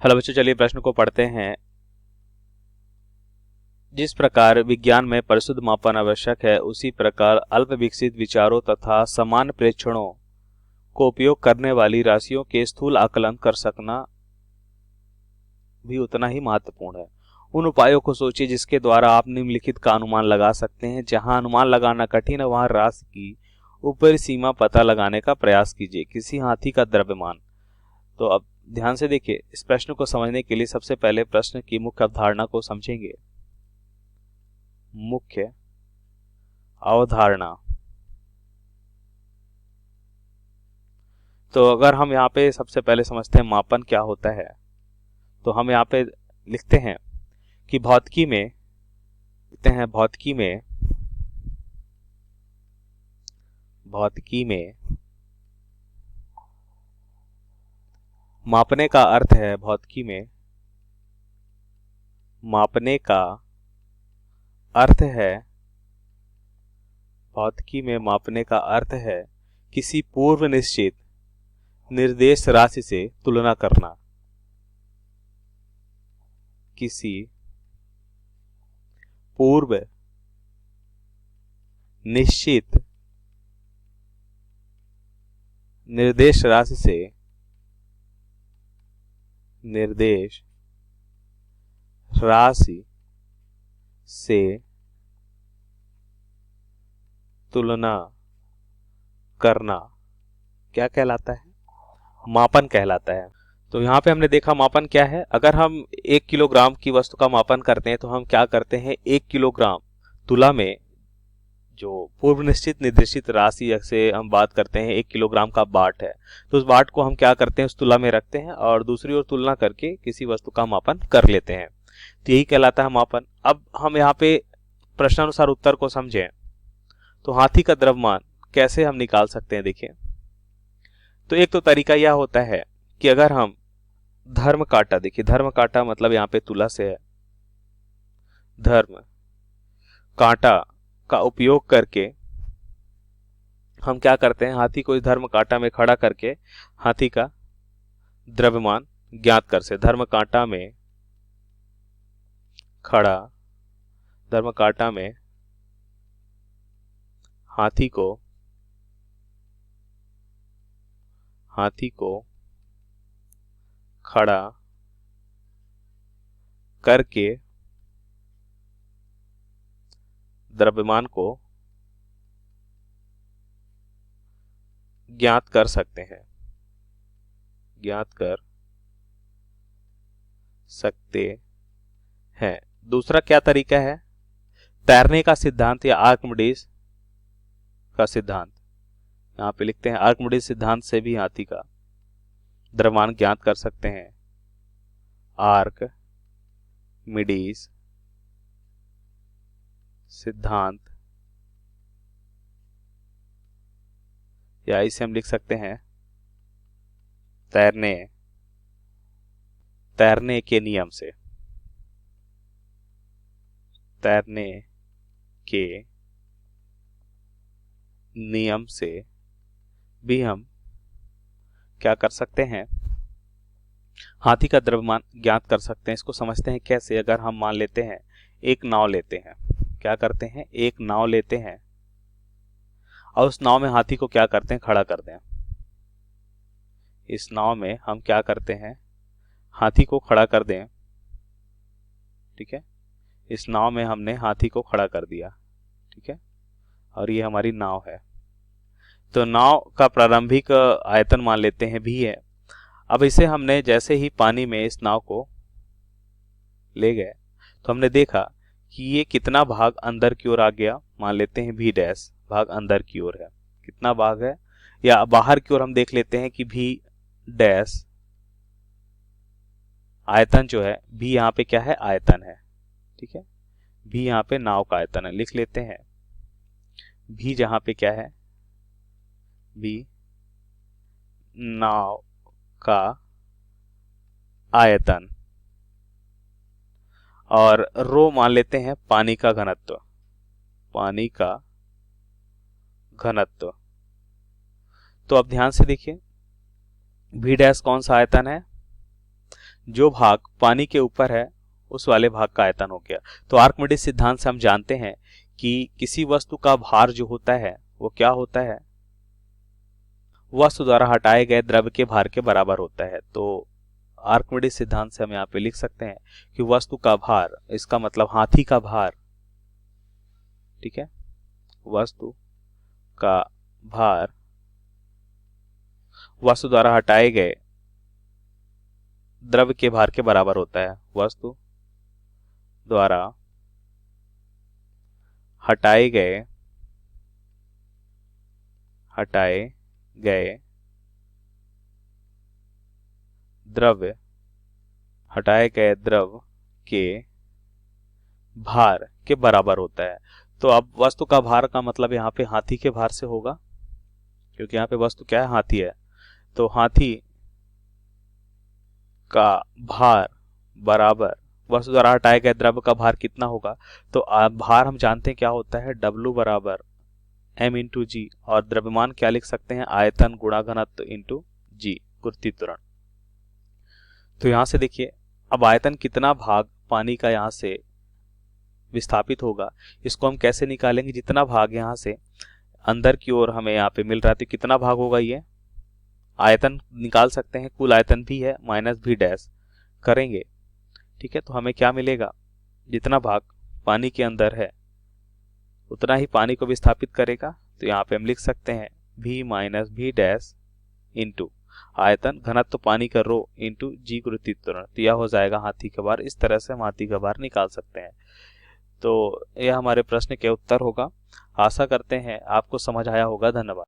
Hello बच्चों, चलिए प्रश्न को पढ़ते हैं। जिस प्रकार विज्ञान में परिशुद्ध मापन आवश्यक है, उसी प्रकार अल्प विकसित विचारों तथा समान प्रेक्षणों को उपयोग करने वाली राशियों के स्थूल आकलन कर सकना भी उतना ही महत्वपूर्ण है। उन उपायों को सोचिए जिसके द्वारा आप निम्नलिखित का अनुमान लगा सकते हैं। जहां अनुमान लगाना कठिन है, वहां राशि की ऊपरी सीमा पता लगाने का प्रयास कीजिए। किसी हाथी का द्रव्यमान। तो अब ध्यान से देखिए, इस प्रश्न को समझने के लिए सबसे पहले प्रश्न की मुख्य अवधारणा को समझेंगे। मुख्य अवधारणा। तो अगर हम यहाँ पे सबसे पहले समझते हैं मापन क्या होता है, तो हम यहाँ पे लिखते हैं कि भौतिकी में मापने का अर्थ है किसी पूर्व निश्चित निर्देश राशि से तुलना करना। किसी पूर्व निश्चित निर्देश राशि से तुलना करना क्या कहलाता है? मापन कहलाता है। तो यहाँ पे हमने देखा मापन क्या है। अगर हम 1 किलोग्राम की वस्तु का मापन करते हैं तो हम क्या करते हैं, 1 किलोग्राम तुला में जो पूर्व निश्चित निर्देशित राशि से हम बात करते हैं, 1 किलोग्राम का बाट है, तो उस बाट को हम क्या करते हैं, उस तुला में रखते हैं और दूसरी ओर तुलना करके किसी वस्तु का मापन कर लेते हैं। तो यही कहलाता है मापन। अब हम यहाँ पे प्रश्नानुसार उत्तर को समझें तो हाथी का द्रव्यमान कैसे हम निकाल सकते हैं। देखिए, तो एक तो तरीका यह होता है कि अगर हम धर्म कांटा मतलब यहाँ पे तुला से है, धर्म कांटा का उपयोग करके हम क्या करते हैं, हाथी को इस धर्म कांटा में खड़ा करके हाथी का द्रव्यमान ज्ञात कर से। धर्म कांटा में हाथी को खड़ा करके द्रव्यमान को ज्ञात कर सकते हैं। दूसरा क्या तरीका है, तैरने का सिद्धांत या आर्किमिडीज का सिद्धांत। यहाँ पे लिखते हैं आर्किमिडीज सिद्धांत से भी हाथी का द्रव्यमान ज्ञात कर सकते हैं। आर्किमिडीज सिद्धांत, या इसे हम लिख सकते हैं तैरने के नियम से। तैरने के नियम से भी हम क्या कर सकते हैं, हाथी का द्रव्यमान ज्ञात कर सकते हैं। इसको समझते हैं कैसे। अगर हम मान लेते हैं एक नाव लेते हैं, क्या करते हैं, एक नाव लेते हैं और उस नाव में हाथी को क्या करते हैं, खड़ा कर दें। इस नाव में हम क्या करते हैं, हाथी को खड़ा कर दें। ठीक है, इस नाव में हमने हाथी को खड़ा कर दिया। ठीक है, और ये हमारी नाव है। तो नाव का प्रारंभिक आयतन मान लेते हैं भी है। अब इसे हमने जैसे ही पानी में इस नाव को ले गए तो हमने देखा कि ये कितना भाग अंदर की ओर आ गया। मान लेते हैं भी डैश भाग अंदर की ओर है। कितना भाग है, या बाहर की ओर हम देख लेते हैं कि भी डैश आयतन जो है, भी यहाँ पे क्या है, आयतन है। ठीक है, भी यहाँ पे नाव का आयतन है। लिख लेते हैं भी जहां पे क्या है, भी नाव का आयतन, और रो मान लेते हैं पानी का घनत्व। तो अब ध्यान से देखिए, भी डैश कौन सा आयतन है, जो भाग पानी के ऊपर है उस वाले भाग का आयतन हो गया। तो आर्किमिडीज सिद्धांत से हम जानते हैं कि किसी वस्तु का भार जो होता है वो क्या होता है, वस्तु द्वारा हटाए गए द्रव्य के भार के बराबर होता है। तो आर्किमिडीज सिद्धांत से हम यहाँ पे लिख सकते हैं कि वस्तु का भार, इसका मतलब हाथी का भार, ठीक है, वस्तु का भार वस्तु द्वारा हटाए गए द्रव्य के भार के बराबर होता है। वस्तु द्वारा हटाए गए द्रव्य के भार के बराबर होता है। तो अब वस्तु का भार का मतलब यहाँ पे हाथी के भार से होगा, क्योंकि यहाँ पे वस्तु क्या है, हाथी है। तो हाथी का भार बराबर वस्तु द्वारा हटाए गए द्रव्य का भार कितना होगा। तो भार हम जानते हैं क्या होता है, W बराबर m इंटू जी, और द्रव्यमान क्या लिख सकते हैं, आयतन गुणा घनत्व इंटू जी, गुरुत्वीय त्वरण। तो यहां से देखिए अब आयतन कितना भाग पानी का यहां से विस्थापित होगा, इसको हम कैसे निकालेंगे। जितना भाग यहां से अंदर की ओर हमें यहाँ पे मिल रहा है तो कितना भाग होगा, ये आयतन निकाल सकते हैं, कुल आयतन भी है माइनस भी डैश करेंगे, ठीक है। तो हमें क्या मिलेगा, जितना भाग पानी के अंदर है उतना ही पानी को विस्थापित करेगा। तो यहाँ पे हम लिख सकते हैं v माइनस भी डैश इंटू आयतन घनत्व तो पानी का रो इंटू जी गुरुत्वीय त्वरण। तो यह हो जाएगा हाथी का भार। इस तरह से हम हाथी का भार निकाल सकते हैं। तो यह हमारे प्रश्न के उत्तर होगा। आशा करते हैं आपको समझ आया होगा। धन्यवाद।